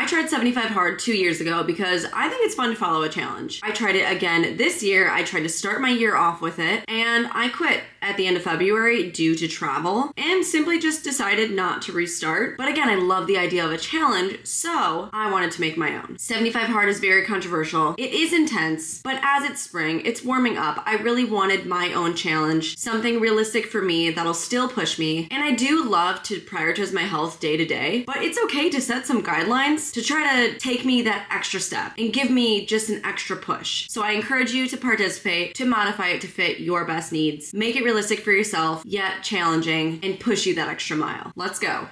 I tried 75 hard 2 years ago because I think it's fun to follow a challenge. I tried it again this year. I tried to start my year off with it, and I quit at the end of February due to travel and simply just decided not to restart. But again, I love the idea of a challenge, so I wanted to make my own. 75 hard is very controversial. It is intense, but as it's spring, it's warming up. I really wanted my own challenge, something realistic for me that'll still push me. And I do love to prioritize my health day to day, but it's okay to set some guidelines to try to take me that extra step and give me just an extra push. So I encourage you to participate, to modify it to fit your best needs, make it realistic for yourself, yet challenging, and push you that extra mile. Let's go.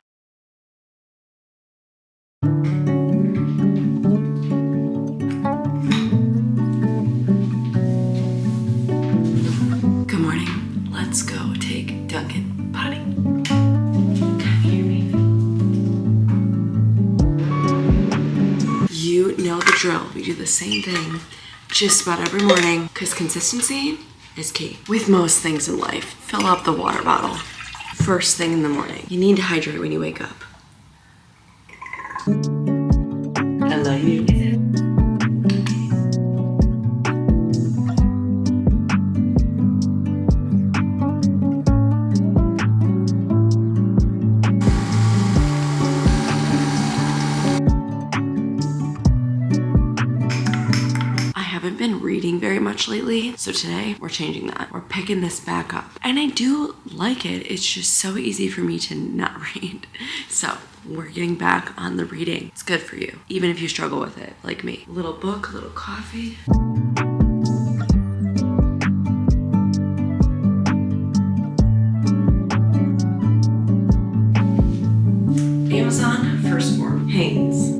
Good morning. Let's go take Duncan potty. Can you hear me? You know the drill. We do the same thing just about every morning because consistency is key. With most things in life, fill up the water bottle first thing in the morning. You need to hydrate when you wake up. I love you. Haven't been reading very much lately, so today we're changing that. We're picking this back up, and I do like it. It's just so easy for me to not read, so we're getting back on the reading. It's good for you, even if you struggle with it like me. A little book, a little coffee. Amazon Firstborn Hanes.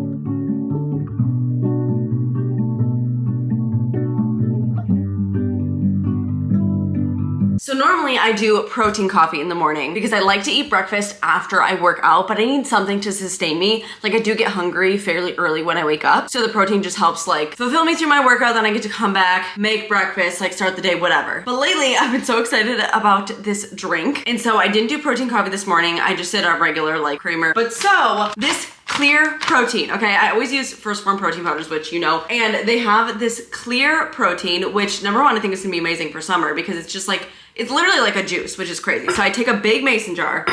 So normally I do protein coffee in the morning because I like to eat breakfast after I work out, but I need something to sustain me. Like I do get hungry fairly early when I wake up. So the protein just helps like fulfill me through my workout. Then I get to come back, make breakfast, like start the day, whatever. But lately I've been so excited about this drink. And so I didn't do protein coffee this morning. I just did a regular like creamer. But so this clear protein, okay? I always use Firstborn protein powders, which you know, and they have this clear protein, which number one, I think is gonna be amazing for summer because it's just like, it's literally like a juice, which is crazy. So I take a big mason jar,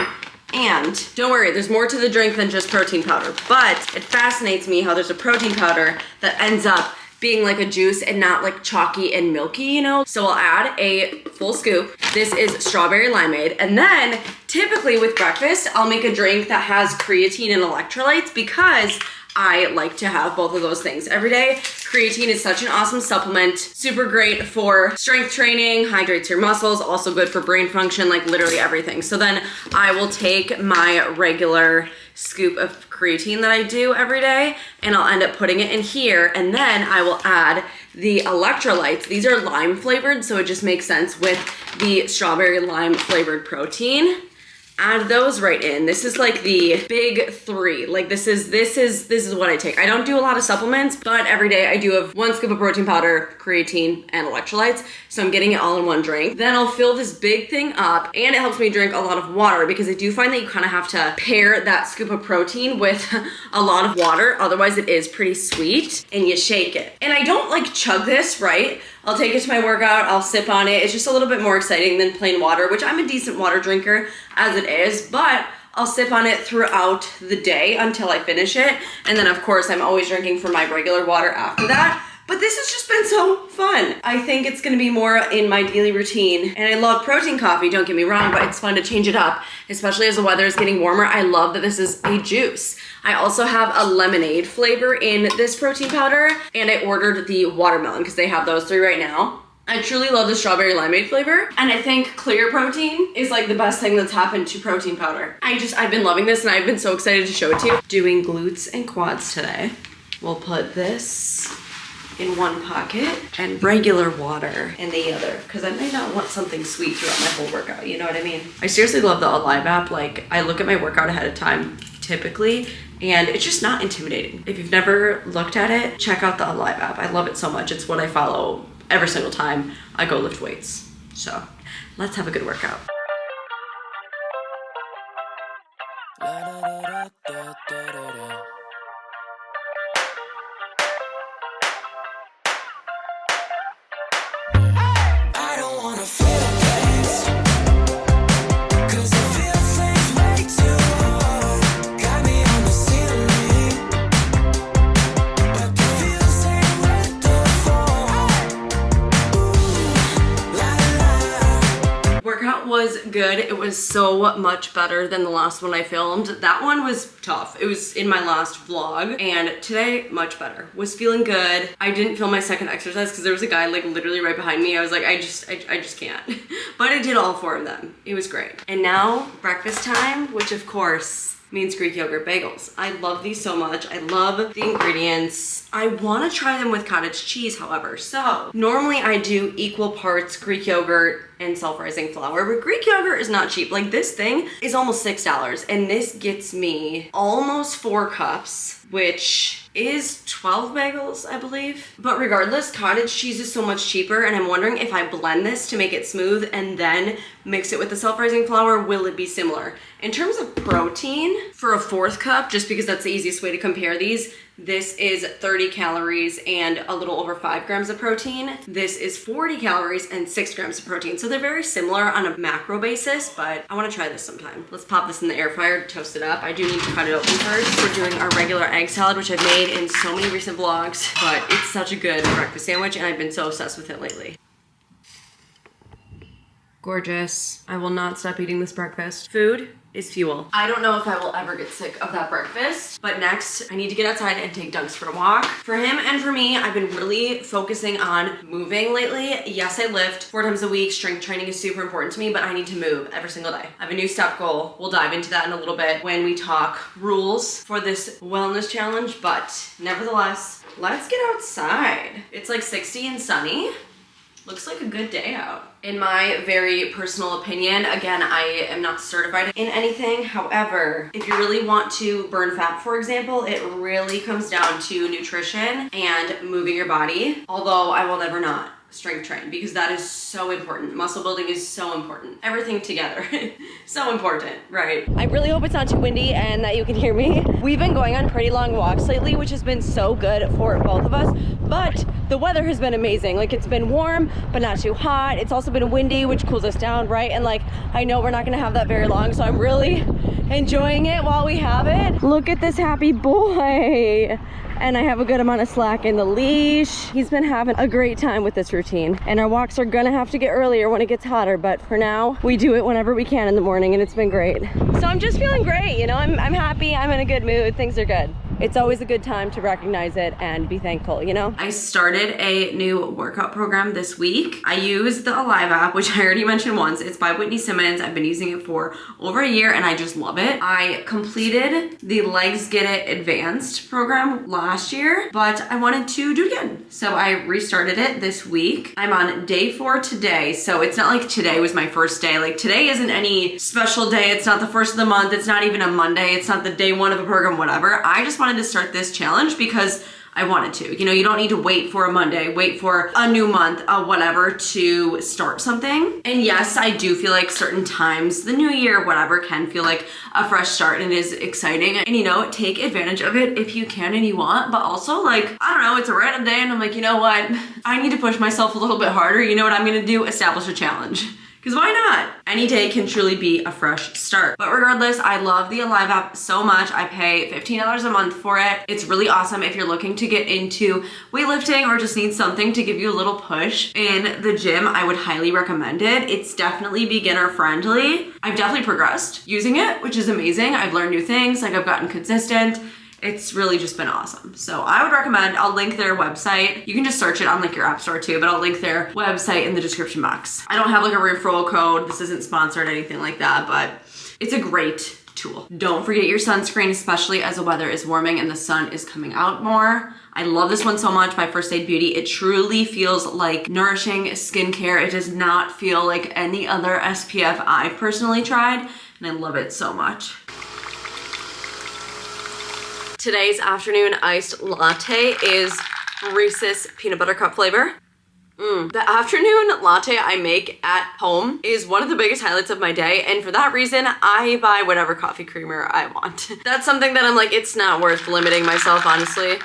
and don't worry, there's more to the drink than just protein powder, but it fascinates me how there's a protein powder that ends up being like a juice and not like chalky and milky, you know? So I'll add a full scoop. This is strawberry limeade. And then typically with breakfast, I'll make a drink that has creatine and electrolytes because I like to have both of those things every day. Creatine is such an awesome supplement, super great for strength training, hydrates your muscles, also good for brain function, like literally everything. So then I will take my regular scoop of creatine that I do every day and I'll end up putting it in here, and then I will add the electrolytes. These are lime flavored, so it just makes sense with the strawberry lime flavored protein. Add those right in. This is like the big three. Like this is what I take. I don't do a lot of supplements, but every day I do have 1 scoop of protein powder, creatine, and electrolytes. So I'm getting it all in one drink. Then I'll fill this big thing up, and it helps me drink a lot of water because I do find that you kind of have to pair that scoop of protein with a lot of water. Otherwise it is pretty sweet, and you shake it. And I don't like chug this, right? I'll take it to my workout, I'll sip on it. It's just a little bit more exciting than plain water, which I'm a decent water drinker as it is, but I'll sip on it throughout the day until I finish it. And then of course, I'm always drinking from my regular water after that. But this has just been so fun. I think it's gonna be more in my daily routine. And I love protein coffee, don't get me wrong, but it's fun to change it up, especially as the weather is getting warmer. I love that this is a juice. I also have a lemonade flavor in this protein powder, and I ordered the watermelon because they have those 3 right now. I truly love the strawberry limeade flavor, and I think clear protein is like the best thing that's happened to protein powder. I've been loving this, and I've been so excited to show it to you. Doing glutes and quads today. We'll put this in one pocket and regular water in the other, because I might not want something sweet throughout my whole workout, you know what I mean? I seriously love the Alive app. Like, I look at my workout ahead of time typically, and it's just not intimidating. If you've never looked at it, check out the Alive app. I love it so much. It's what I follow every single time I go lift weights. So let's have a good workout. I don't wanna feel the place, 'cause it feels like way too hard. Got me on the ceiling, but the feels ain't worth the fall. Ooh, la la. Workout was good. It was so much better than the last one I filmed. That one was tough. It was in my last vlog, and today much better. Was feeling good. I didn't film my second exercise because there was a guy like literally right behind me. I was like, I just can't. But I did all 4 of them. It was great. And now breakfast time, which of course means Greek yogurt bagels. I love these so much. I love the ingredients. I want to try them with cottage cheese, however. So normally I do equal parts Greek yogurt and self-rising flour, but Greek yogurt is not cheap. Like this thing is almost $6, and this gets me almost 4 cups, which is 12 bagels, I believe. But regardless, cottage cheese is so much cheaper, and I'm wondering if I blend this to make it smooth and then mix it with the self-rising flour, will it be similar? In terms of protein, for a 4th cup, just because that's the easiest way to compare these, this is 30 calories and a little over 5 grams of protein. This is 40 calories and 6 grams of protein. So they're very similar on a macro basis, but I want to try this sometime. Let's pop this in the air fryer to toast it up. I do need to cut it open first. We're doing our regular egg salad, which I've made in so many recent vlogs, but it's such a good breakfast sandwich, and I've been so obsessed with it lately. Gorgeous. I will not stop eating this breakfast. Food is fuel. I don't know if I will ever get sick of that breakfast, but next I need to get outside and take Dunks for a walk. For him and for me, I've been really focusing on moving lately. Yes, I lift 4 times a week. Strength training is super important to me, but I need to move every single day. I have a new step goal. We'll dive into that in a little bit when we talk rules for this wellness challenge, but nevertheless, let's get outside. It's like 60 and sunny. Looks like a good day out. In my very personal opinion, again, I am not certified in anything. However, if you really want to burn fat, for example, it really comes down to nutrition and moving your body. Although I will never not strength train, because that is so important. Muscle building is so important. Everything together. So important, right? I really hope it's not too windy and that you can hear me. We've been going on pretty long walks lately, which has been so good for both of us, but the weather has been amazing. Like, it's been warm, but not too hot. It's also been windy, which cools us down, right? And like, I know we're not gonna have that very long, so I'm really enjoying it while we have it. Look at this happy boy. And I have a good amount of slack in the leash. He's been having a great time with this routine. And our walks are gonna have to get earlier when it gets hotter, but for now, we do it whenever we can in the morning, and it's been great. So I'm just feeling great, you know? I'm happy, I'm in a good mood, things are good. It's always a good time to recognize it and be thankful, you know? I started a new workout program this week. I use the Alive app, which I already mentioned once. It's by Whitney Simmons. I've been using it for over a year and I just love it. I completed the Legs Get It Advanced program last year, but I wanted to do it again. So I restarted it this week. I'm on day 4 today. So it's not like today was my first day. Like, today isn't any special day. It's not the first of the month. It's not even a Monday. It's not the day 1 of the program, whatever. I just wanted to start this challenge because I wanted to. You know, you don't need to wait for a Monday, wait for a new month, whatever, to start something. And yes, I do feel like certain times, the new year, whatever, can feel like a fresh start and is exciting. And you know, take advantage of it if you can and you want, but also like, I don't know, it's a random day and I'm like, you know what? I need to push myself a little bit harder. You know what I'm gonna do? Establish a challenge. Because why not? Any day can truly be a fresh start. But regardless, I love the Alive app so much. I pay $15 a month for it. It's really awesome if you're looking to get into weightlifting or just need something to give you a little push in the gym. I would highly recommend it. It's definitely beginner friendly. I've definitely progressed using it, which is amazing. I've learned new things, like I've gotten consistent. It's really just been awesome. So I would recommend, I'll link their website. You can just search it on like your app store too, but I'll link their website in the description box. I don't have like a referral code. This isn't sponsored or anything like that, but it's a great tool. Don't forget your sunscreen, especially as the weather is warming and the sun is coming out more. I love this one so much by First Aid Beauty. It truly feels like nourishing skincare. It does not feel like any other SPF I've personally tried, and I love it so much. Today's afternoon iced latte is Reese's peanut butter cup flavor. The afternoon latte I make at home is one of the biggest highlights of my day, and for that reason, I buy whatever coffee creamer I want. That's something that I'm like, it's not worth limiting myself, honestly.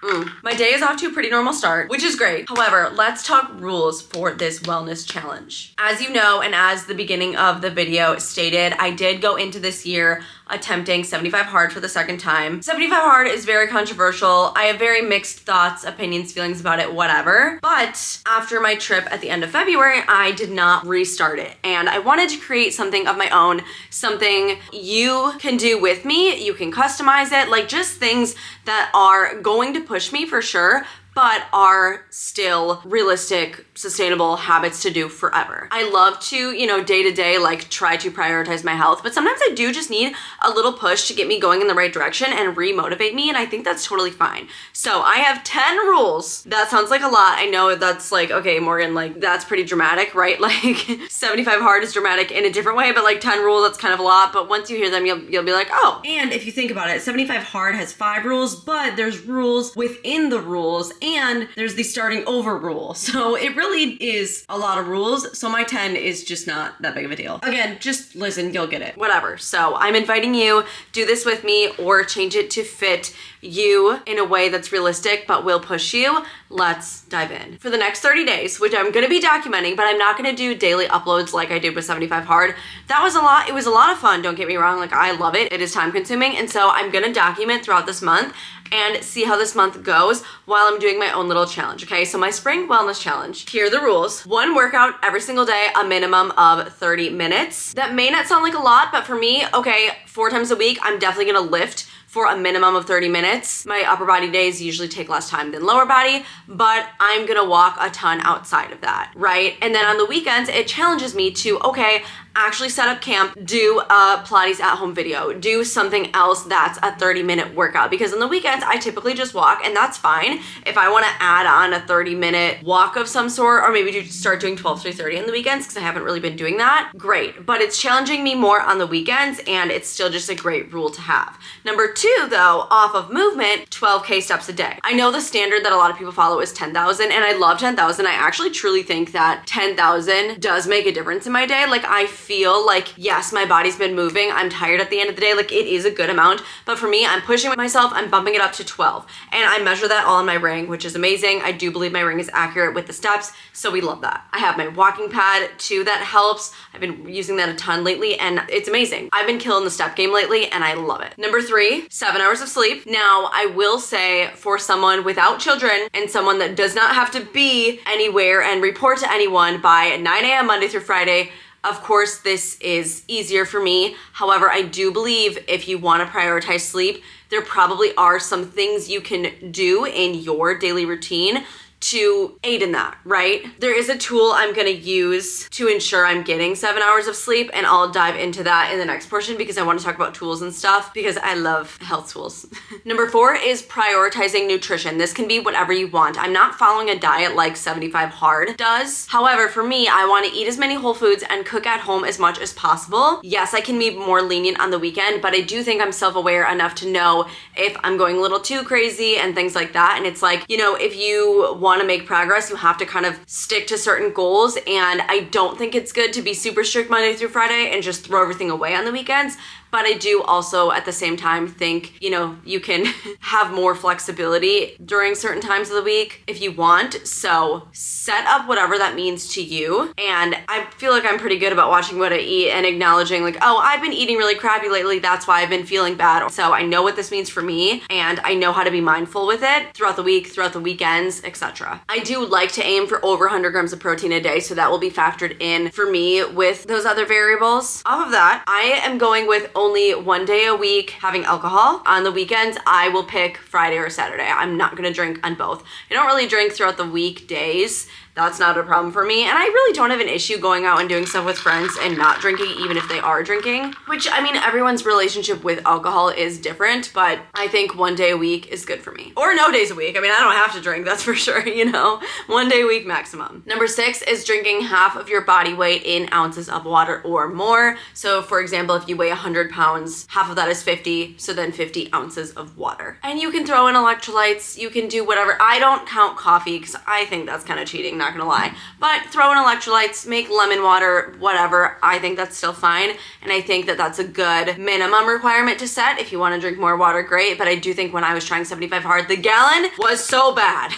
My day is off to a pretty normal start, which is great. However, let's talk rules for this wellness challenge. As you know, and as the beginning of the video stated, I did go into this year attempting 75 hard for the second time. 75 hard is very controversial. I have very mixed thoughts, opinions, feelings about it, whatever. But after my trip at the end of February, I did not restart it. And I wanted to create something of my own, something you can do with me. You can customize it, like just things that are going to push me for sure, but are still realistic, sustainable habits to do forever. I love to, day to day, like try to prioritize my health, but sometimes I do just need a little push to get me going in the right direction and re-motivate me, and I think that's totally fine. So I have 10 rules. That sounds like a lot. I know that's like, okay, Morgan, like that's pretty dramatic, right? Like 75 hard is dramatic in a different way, but like 10 rules, that's kind of a lot. But once you hear them, you'll be like, oh. And if you think about it, 75 hard has 5 rules, but there's rules within the rules, and there's the starting over rule. So it really is a lot of rules. So my 10 is just not that big of a deal. Again, just listen, you'll get it. Whatever. So I'm inviting you, do this with me or change it to fit you in a way that's realistic but will push you. Let's dive in. For the next 30 days, which I'm gonna be documenting, but I'm not gonna do daily uploads like I did with 75 hard. That was a lot. It was a lot of fun, don't get me wrong. Like I love it. It is time consuming. And so I'm gonna document throughout this month and see how this month goes while I'm doing my own little challenge, okay? So my spring wellness challenge, here are the rules. 1 workout every single day, a minimum of 30 minutes. That may not sound like a lot, but for me, okay, 4 times a week, I'm definitely gonna lift for a minimum of 30 minutes. My upper body days usually take less time than lower body, but I'm gonna walk a ton outside of that, right? And then on the weekends, it challenges me to, okay, actually set up camp, do a Pilates at home video, do something else that's a 30-minute workout, because on the weekends, I typically just walk, and that's fine. If I wanna add on a 30-minute walk of some sort, or maybe start doing 12 to 30 on the weekends, because I haven't really been doing that, great. But it's challenging me more on the weekends, and it's still just a great rule to have. Number 2, though, off of movement, 12K steps a day. I know the standard that a lot of people follow is 10,000, and I love 10,000. I actually truly think that 10,000 does make a difference in my day. Like I feel like, yes, my body's been moving. I'm tired at the end of the day. Like it is a good amount, but for me, I'm pushing myself. I'm bumping it up to 12, and I measure that all in my ring, which is amazing. I do believe my ring is accurate with the steps, so we love that. I have my walking pad too that helps. I've been using that a ton lately, and it's amazing. I've been killing the step game lately, and I love it. Number 3, 7 hours of sleep. Now, I will say for someone without children and someone that does not have to be anywhere and report to anyone by 9 a.m. Monday through Friday, of course, this is easier for me. However, I do believe if you want to prioritize sleep, there probably are some things you can do in your daily routine to aid in that, right? There is a tool I'm gonna use to ensure I'm getting 7 hours of sleep, and I'll dive into that in the next portion because I wanna talk about tools and stuff because I love health tools. Number 4 is prioritizing nutrition. This can be whatever you want. I'm not following a diet like 75 hard does. However, for me, I wanna eat as many whole foods and cook at home as much as possible. Yes, I can be more lenient on the weekend, but I do think I'm self-aware enough to know if I'm going a little too crazy and things like that. And it's like, if you want to make progress, you have to kind of stick to certain goals, and I don't think it's good to be super strict Monday through Friday and just throw everything away on the weekends. But I do also at the same time think, you can have more flexibility during certain times of the week if you want. So set up whatever that means to you. And I feel like I'm pretty good about watching what I eat and acknowledging like, oh, I've been eating really crappy lately. That's why I've been feeling bad. So I know what this means for me, and I know how to be mindful with it throughout the week, throughout the weekends, etc. I do like to aim for over 100 grams of protein a day. So that will be factored in for me with those other variables. Off of that, I am going with only 1 day a week having alcohol. On the weekends, I will pick Friday or Saturday. I'm not gonna drink on both. I don't really drink throughout the weekdays. That's not a problem for me. And I really don't have an issue going out and doing stuff with friends and not drinking, even if they are drinking. Which, I mean, everyone's relationship with alcohol is different, but I think 1 day a week is good for me. Or no days a week. I mean, I don't have to drink, that's for sure, 1 day a week maximum. Number 6 is drinking half of your body weight in ounces of water or more. So for example, if you weigh 100 pounds, half of that is 50, so then 50 ounces of water. And you can throw in electrolytes, you can do whatever. I don't count coffee because I think that's kind of cheating, not gonna lie. But throw in electrolytes, make lemon water, whatever. I think that's still fine. And I think that that's a good minimum requirement to set. If you wanna drink more water, great. But I do think when I was trying 75 hard, the gallon was so bad.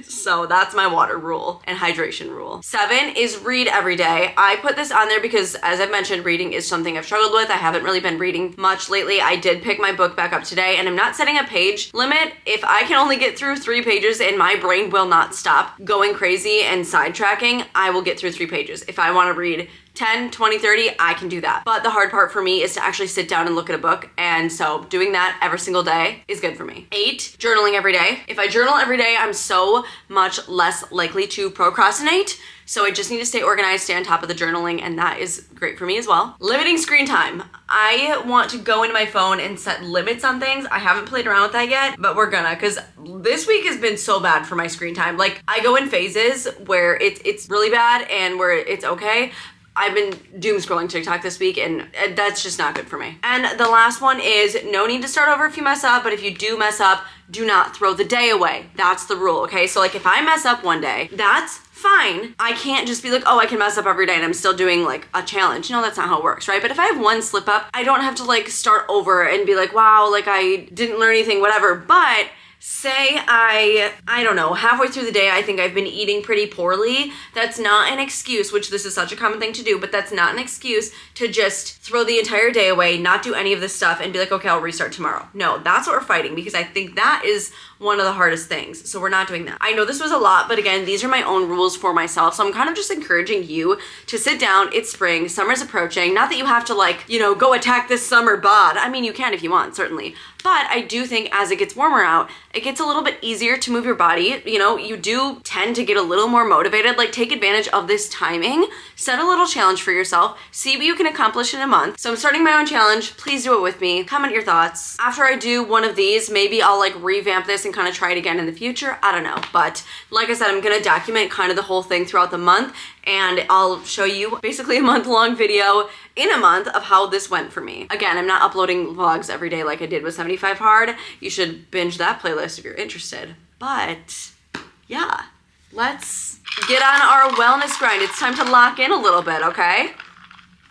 So that's my water rule and hydration rule. 7 is read every day. I put this on there because, as I've mentioned, reading is something I've struggled with. I haven't really been reading much lately. I did pick my book back up today, and I'm not setting a page limit. If I can only get through 3 pages and my brain will not stop going crazy and sidetracking, I will get through 3 pages. If I want to read 10, 20, 30, I can do that. But the hard part for me is to actually sit down and look at a book. And so doing that every single day is good for me. 8, journaling every day. If I journal every day, I'm so much less likely to procrastinate. So I just need to stay organized, stay on top of the journaling, and that is great for me as well. Limiting screen time. I want to go into my phone and set limits on things. I haven't played around with that yet, but we're gonna, because this week has been so bad for my screen time. Like, I go in phases where it's really bad and where it's okay. I've been doom scrolling TikTok this week, and that's just not good for me. And the last one is no need to start over if you mess up, but if you do mess up, do not throw the day away. That's the rule, okay? So like if I mess up one day, that's fine. I can't just be like, oh, I can mess up every day and I'm still doing like a challenge. No, that's not how it works, right? But if I have one slip up, I don't have to like start over and be like, wow, like I didn't learn anything, whatever. But say I don't know, halfway through the day, I think I've been eating pretty poorly. That's not an excuse, which this is such a common thing to do, but that's not an excuse to just throw the entire day away, not do any of this stuff and be like, okay, I'll restart tomorrow. No, that's what we're fighting, because I think that is one of the hardest things. So we're not doing that. I know this was a lot, but again, these are my own rules for myself. So I'm kind of just encouraging you to sit down. It's spring, summer's approaching. Not that you have to like, you know, go attack this summer bod. I mean, you can if you want, certainly. But I do think as it gets warmer out, it gets a little bit easier to move your body. You know, you do tend to get a little more motivated. Like, take advantage of this timing, set a little challenge for yourself, see what you can accomplish in a month. So I'm starting my own challenge. Please do it with me. Comment your thoughts. After I do one of these, maybe I'll like revamp this and kind of try it again in the future. I don't know. But like I said, I'm gonna document kind of the whole thing throughout the month, and I'll show you basically a month-long video in a month of how this went for me. Again, I'm not uploading vlogs every day like I did with 75 Hard. You should binge that playlist if you're interested. But yeah, let's get on our wellness grind. It's time to lock in a little bit, okay?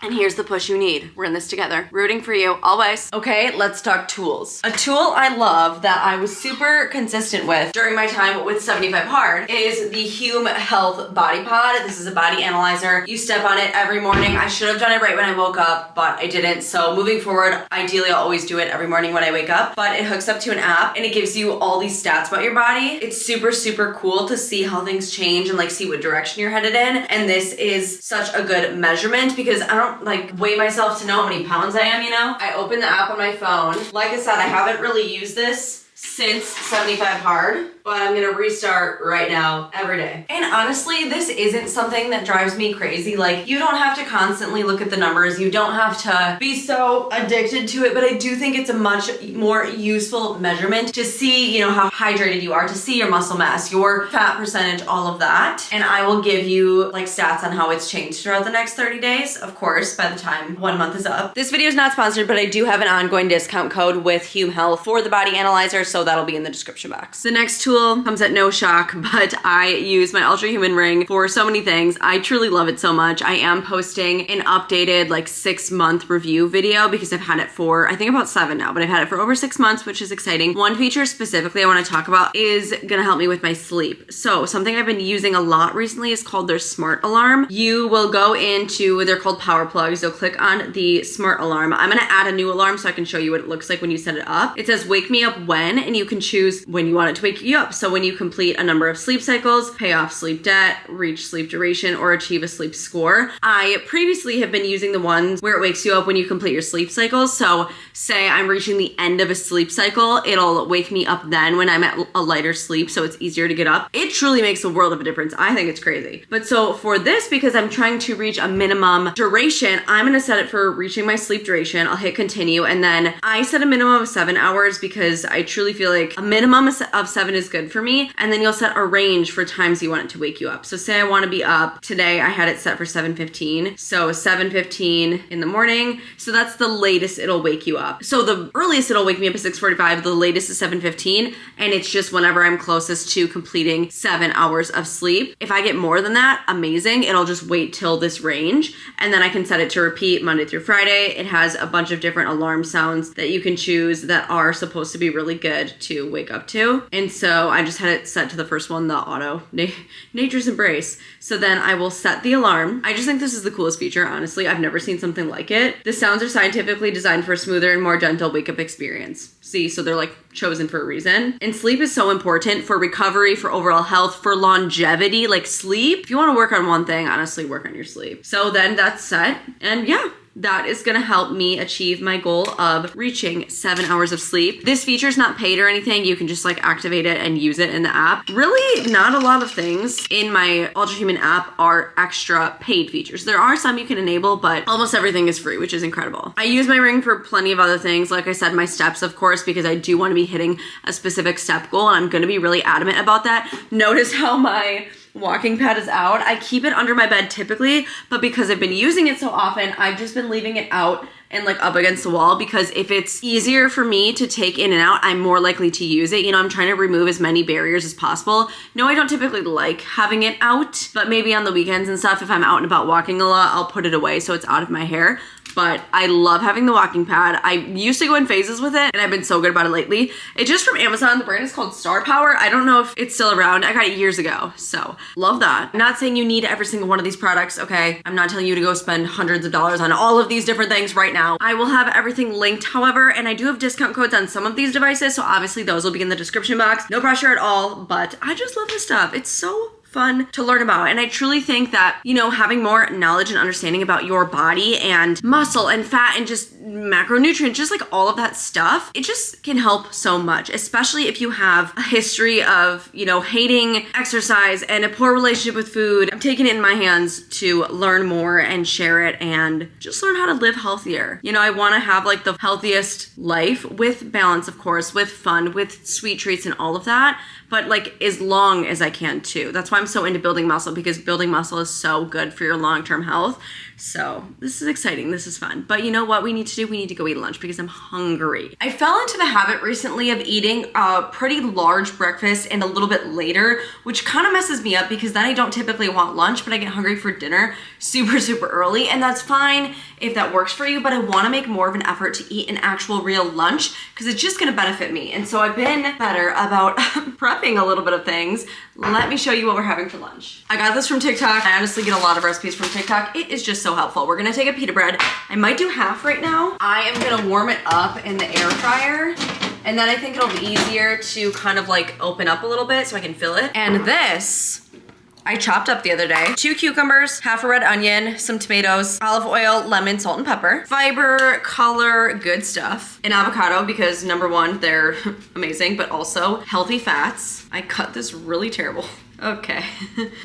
And here's the push you need. We're in this together. Rooting for you, always. Okay, let's talk tools. A tool I love that I was super consistent with during my time with 75 Hard is the Hume Health Body Pod. This is a body analyzer. You step on it every morning. I should have done it right when I woke up, but I didn't. So moving forward, ideally I'll always do it every morning when I wake up, but it hooks up to an app and it gives you all these stats about your body. It's super, super cool to see how things change and like see what direction you're headed in. And this is such a good measurement because I don't like weigh myself to know how many pounds I am, you know? I open the app on my phone. Like I said, I haven't really used this since 75 Hard, but I'm gonna restart right now every day. And honestly, this isn't something that drives me crazy. Like, you don't have to constantly look at the numbers. You don't have to be so addicted to it, but I do think it's a much more useful measurement to see, you know, how hydrated you are, to see your muscle mass, your fat percentage, all of that. And I will give you like stats on how it's changed throughout the next 30 days, of course, by the time 1 month is up. This video is not sponsored, but I do have an ongoing discount code with Hume Health for the body analyzer, so that'll be in the description box. The next tool comes at no shock, but I use my Ultra Human ring for so many things. I truly love it so much. I am posting an updated like 6-month review video because I've had it for, I think about 7 now, but I've had it for over 6 months, which is exciting. One feature specifically I want to talk about is gonna help me with my sleep. So something I've been using a lot recently is called their Smart Alarm. You will go into, they're called power plugs. You'll click on the Smart Alarm. I'm gonna add a new alarm so I can show you what it looks like when you set it up. It says wake me up when, and you can choose when you want it to wake you up. So when you complete a number of sleep cycles, pay off sleep debt, reach sleep duration, or achieve a sleep score. I previously have been using the ones where it wakes you up when you complete your sleep cycles. So say I'm reaching the end of a sleep cycle, it'll wake me up then when I'm at a lighter sleep, so it's easier to get up. It truly makes a world of a difference. I think it's crazy. But so for this, because I'm trying to reach a minimum duration, I'm gonna set it for reaching my sleep duration. I'll hit continue, and then I set a minimum of 7 hours because I truly truly feel like a minimum of 7 is good for me. And then you'll set a range for times you want it to wake you up. So say I want to be up today, I had it set for 7:15. So 7:15 in the morning. So that's the latest it'll wake you up. So the earliest it'll wake me up is 6:45. The latest is 7:15. And it's just whenever I'm closest to completing 7 hours of sleep. If I get more than that, amazing. It'll just wait till this range. And then I can set it to repeat Monday through Friday. It has a bunch of different alarm sounds that you can choose that are supposed to be really good to wake up to. And so I just had it set to the first one, the auto, nature's embrace. So then I will set the alarm. I just think this is the coolest feature, honestly. I've never seen something like it. The sounds are scientifically designed for a smoother and more gentle wake up experience. See, so they're like chosen for a reason. And sleep is so important for recovery, for overall health, for longevity. Like sleep, if you want to work on one thing, honestly, work on your sleep. So then that's set. And yeah, that is going to help me achieve my goal of reaching 7 hours of sleep. This feature is not paid or anything. You can just like activate it and use it in the app. Really, not a lot of things in my Ultra Human app are extra paid features. There are some you can enable, but almost everything is free, which is incredible. I use my ring for plenty of other things. Like I said, my steps, of course, because I do want to be hitting a specific step goal, and I'm going to be really adamant about that. Notice how my walking pad is out. I keep it under my bed typically, but because I've been using it so often, I've just been leaving it out and like up against the wall, because if it's easier for me to take in and out, I'm more likely to use it. You know, I'm trying to remove as many barriers as possible. No, I don't typically like having it out, but maybe on the weekends and stuff, if I'm out and about walking a lot, I'll put it away so it's out of my hair. But I love having the walking pad. I used to go in phases with it, and I've been so good about it lately. It's just from Amazon. The brand is called Star Power. I don't know if it's still around. I got it years ago, so love that. I'm not saying you need every single one of these products, okay? I'm not telling you to go spend hundreds of dollars on all of these different things right now. I will have everything linked, however, and I do have discount codes on some of these devices, so obviously those will be in the description box. No pressure at all, but I just love this stuff. It's so fun to learn about. And I truly think that, you know, having more knowledge and understanding about your body and muscle and fat and just macronutrients, just like all of that stuff, it just can help so much, especially if you have a history of, you know, hating exercise and a poor relationship with food. I'm taking it in my hands to learn more and share it and just learn how to live healthier. You know, I want to have like the healthiest life with balance, of course, with fun, with sweet treats and all of that, but like as long as I can too. That's why I'm so into building muscle, because building muscle is so good for your long-term health. So this is exciting. This is fun. But you know what we need to do? We need to go eat lunch because I'm hungry. I fell into the habit recently of eating a pretty large breakfast and a little bit later, which kind of messes me up because then I don't typically want lunch, but I get hungry for dinner super early. And that's fine if that works for you, but I want to make more of an effort to eat an actual real lunch because it's just going to benefit me. And so I've been better about prepping a little bit of things. Let me show you what we're having for lunch. I got this from TikTok. I honestly get a lot of recipes from TikTok. It is just so helpful. We're gonna take a pita bread. I might do half right now. I am gonna warm it up in the air fryer, and then I think it'll be easier to kind of like open up a little bit so I can fill it. And this, I chopped up the other day. 2 cucumbers, half a red onion, some tomatoes, olive oil, lemon, salt, and pepper. Fiber, color, good stuff. An avocado, because number one, they're amazing, but also healthy fats. I cut this really terrible. Okay.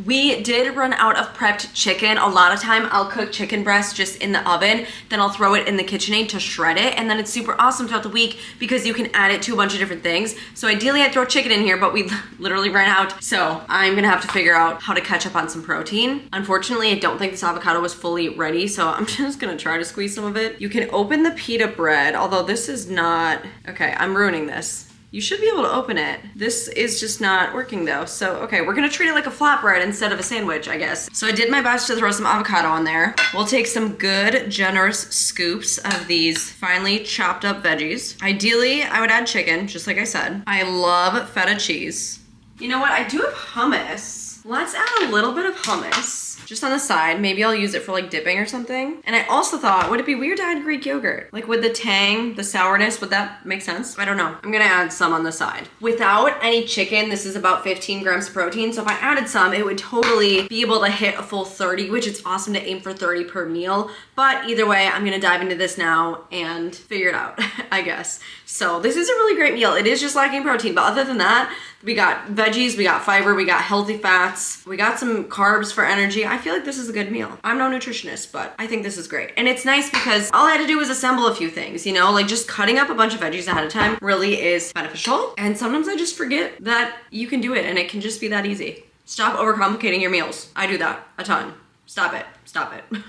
We did run out of prepped chicken. A lot of time I'll cook chicken breast just in the oven, then I'll throw it in the KitchenAid to shred it, and then it's super awesome throughout the week because you can add it to a bunch of different things. So ideally I'd throw chicken in here, but we literally ran out. So I'm gonna have to figure out how to catch up on some protein. Unfortunately, I don't think this avocado was fully ready, so I'm just gonna try to squeeze some of it. You can open the pita bread, although this is not, okay, I'm ruining this. You should be able to open it. This is just not working though. So, okay, we're gonna treat it like a flatbread instead of a sandwich, I guess. So I did my best to throw some avocado on there. We'll take some good, generous scoops of these finely chopped up veggies. Ideally, I would add chicken, just like I said. I love feta cheese. You know what, I do have hummus. Let's add a little bit of hummus. Just on the side. Maybe I'll use it for like dipping or something. And I also thought, would it be weird to add Greek yogurt? Like with the tang, the sourness, would that make sense? I don't know. I'm gonna add some on the side. Without any chicken, this is about 15 grams of protein. So if I added some, it would totally be able to hit a full 30, which is awesome to aim for 30 per meal. But either way, I'm gonna dive into this now and figure it out, I guess. So this is a really great meal. It is just lacking protein, but other than that, We got veggies, we got fiber, we got healthy fats, we got some carbs for energy. I feel like this is a good meal. I'm no nutritionist, but I think this is great. And it's nice because all I had to do was assemble a few things, you know, like just cutting up a bunch of veggies ahead of time really is beneficial. And sometimes I just forget that you can do it and it can just be that easy. Stop overcomplicating your meals. I do that a ton. Stop it. Stop it.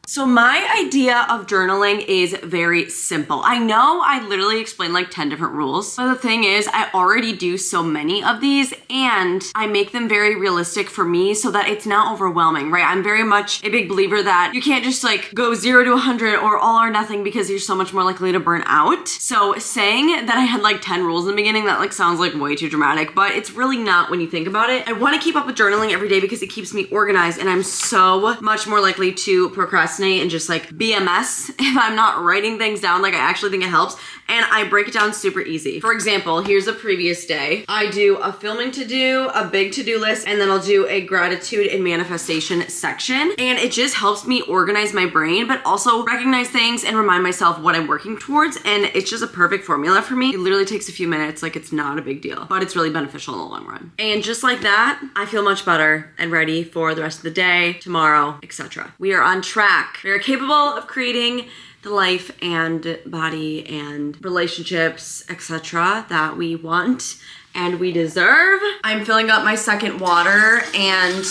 So my idea of journaling is very simple. I know I literally explained like 10 different rules, but the thing is I already do so many of these and I make them very realistic for me so that it's not overwhelming, right? I'm very much a big believer that you can't just like go 0 to 100 or all or nothing because you're so much more likely to burn out. So saying that I had like 10 rules in the beginning, that like sounds like way too dramatic, but it's really not when you think about it. I want to keep up with journaling every day because it keeps me organized and I'm so much more likely to procrastinate and just like be a mess if I'm not writing things down. Like I actually think it helps and I break it down super easy. For example, here's a previous day. I do a filming to do, a big to-do list, and then I'll do a gratitude and manifestation section. And it just helps me organize my brain, but also recognize things and remind myself what I'm working towards. And it's just a perfect formula for me. It literally takes a few minutes, like it's not a big deal, but it's really beneficial in the long run. And just like that, I feel much better and ready for the rest of the day, tomorrow, etc. We are on track. We are capable of creating the life and body and relationships, etc. that we want and we deserve. I'm filling up my second water and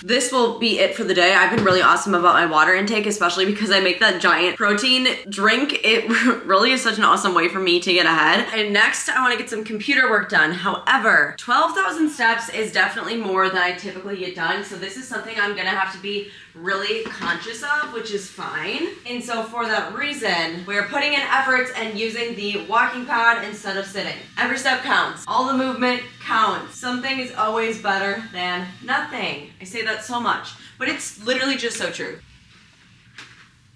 this will be it for the day. I've been really awesome about my water intake, especially because I make that giant protein drink. It really is such an awesome way for me to get ahead. And next, I want to get some computer work done. However, 12,000 steps is definitely more than I typically get done. So this is something I'm gonna have to be really conscious of, which is fine. And so for that reason, we're putting in efforts and using the walking pad instead of sitting. Every step counts. All the movement counts. Something is always better than nothing. I say that so much, but it's literally just so true.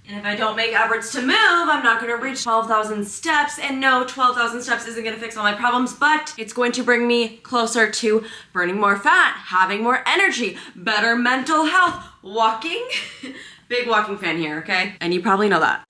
And if I don't make efforts to move, I'm not gonna reach 12,000 steps. And no, 12,000 steps isn't gonna fix all my problems, but it's going to bring me closer to burning more fat, having more energy, better mental health, walking. Big walking fan here, okay? And you probably know that.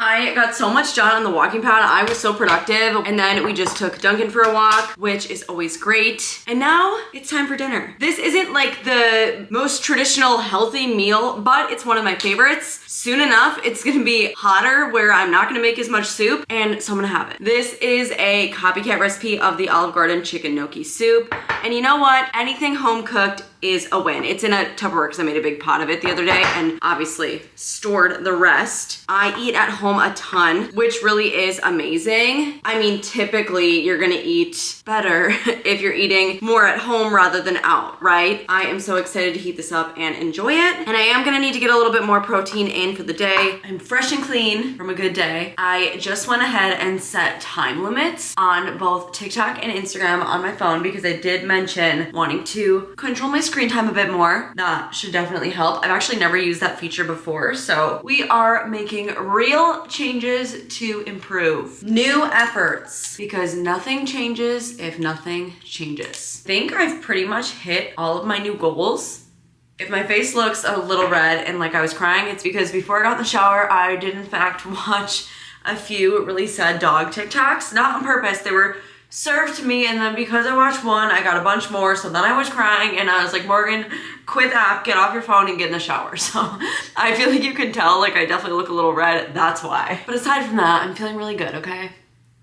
I got so much done on the walking pad. I was so productive. And then we just took Duncan for a walk, which is always great. And now it's time for dinner. This isn't like the most traditional healthy meal, but it's one of my favorites. Soon enough, it's gonna be hotter where I'm not gonna make as much soup, and so I'm gonna have it. This is a copycat recipe of the Olive Garden chicken gnocchi soup. And you know what? Anything home cooked is a win. It's in a Tupperware because I made a big pot of it the other day and obviously stored the rest. I eat at home a ton, which really is amazing. I mean, typically you're gonna eat better if you're eating more at home rather than out, right? I am so excited to heat this up and enjoy it. And I am gonna need to get a little bit more protein in for the day. I'm fresh and clean from a good day. I just went ahead and set time limits on both TikTok and Instagram on my phone because I did mention wanting to control my screen time a bit more. That should definitely help. I've actually never used that feature before, so we are making real changes to improve. New efforts, because nothing changes if nothing changes. I think I've pretty much hit all of my new goals. If my face looks a little red and like I was crying, it's because before I got in the shower, I did in fact watch a few really sad dog TikToks, not on purpose. They were served to me, and then because I watched one, I got a bunch more, so then I was crying and I was like, Morgan, quit the app, get off your phone and get in the shower. So I feel like you can tell, like I definitely look a little red, that's why. But aside from that, I'm feeling really good, okay?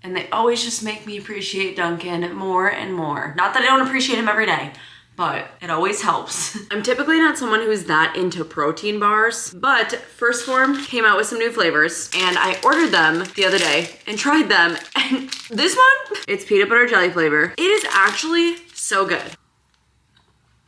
And they always just make me appreciate Duncan more and more. Not that I don't appreciate him every day, but it always helps. I'm typically not someone who's that into protein bars, but First Form came out with some new flavors and I ordered them the other day and tried them. And this one, it's peanut butter jelly flavor. It is actually so good.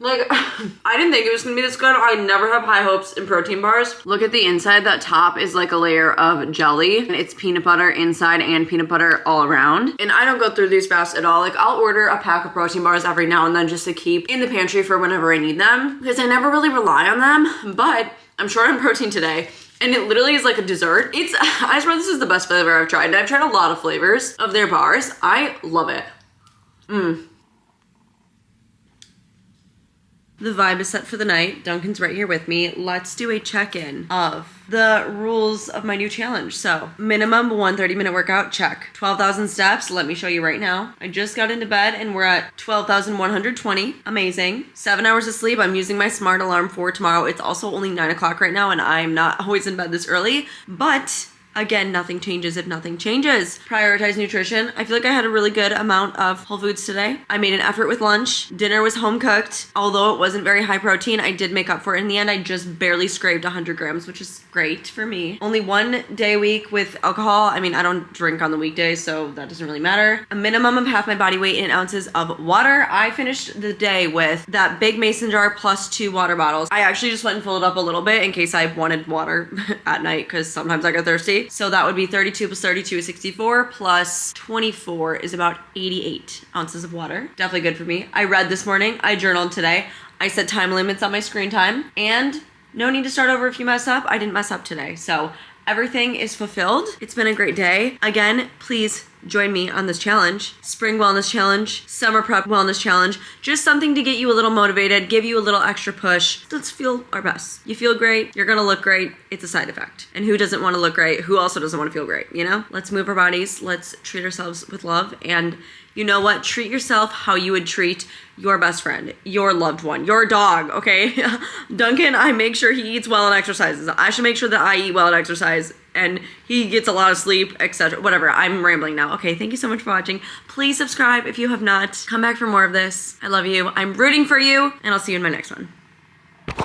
Like, I didn't think it was gonna be this good. I never have high hopes in protein bars. Look at the inside. That top is like a layer of jelly. And it's peanut butter inside and peanut butter all around. And I don't go through these fast at all. Like, I'll order a pack of protein bars every now and then just to keep in the pantry for whenever I need them, because I never really rely on them. But I'm short on protein today. And it literally is like a dessert. I swear this is the best flavor I've tried. And I've tried a lot of flavors of their bars. I love it. The vibe is set for the night. Duncan's right here with me. Let's do a check-in of the rules of my new challenge. So, minimum 1 30-minute workout, check. 12,000 steps, let me show you right now. I just got into bed and we're at 12,120. Amazing. 7 hours of sleep. I'm using my smart alarm for tomorrow. It's also only 9 o'clock right now and I'm not always in bed this early, but again, nothing changes if nothing changes. Prioritize nutrition. I feel like I had a really good amount of whole foods today. I made an effort with lunch. Dinner was home cooked. Although it wasn't very high protein, I did make up for it in the end. I just barely scraped 100 grams, which is great for me. Only 1 day a week with alcohol. I mean, I don't drink on the weekdays, so that doesn't really matter. A minimum of half my body weight in ounces of water. I finished the day with that big mason jar plus 2 water bottles. I actually just went and filled it up a little bit in case I wanted water at night because sometimes I get thirsty. So that would be 32 plus 32 is 64 plus 24 is about 88 ounces of water. Definitely good for me. I read this morning. I journaled today. I set time limits on my screen time and no need to start over if you mess up. I didn't mess up today. So everything is fulfilled. It's been a great day. Again, please join me on this challenge. Spring wellness challenge, summer prep wellness challenge. Just something to get you a little motivated, give you a little extra push. Let's feel our best. You feel great, you're gonna look great. It's a side effect. And who doesn't want to look great? Who also doesn't want to feel great, you know? Let's move our bodies. Let's treat ourselves with love. And you know what? Treat yourself how you would treat your best friend, your loved one, your dog, okay? Duncan, I make sure he eats well and exercises. I should make sure that I eat well and exercise and he gets a lot of sleep, etc. Whatever, I'm rambling now. Okay, thank you so much for watching. Please subscribe if you have not. Come back for more of this. I love you. I'm rooting for you and I'll see you in my next one.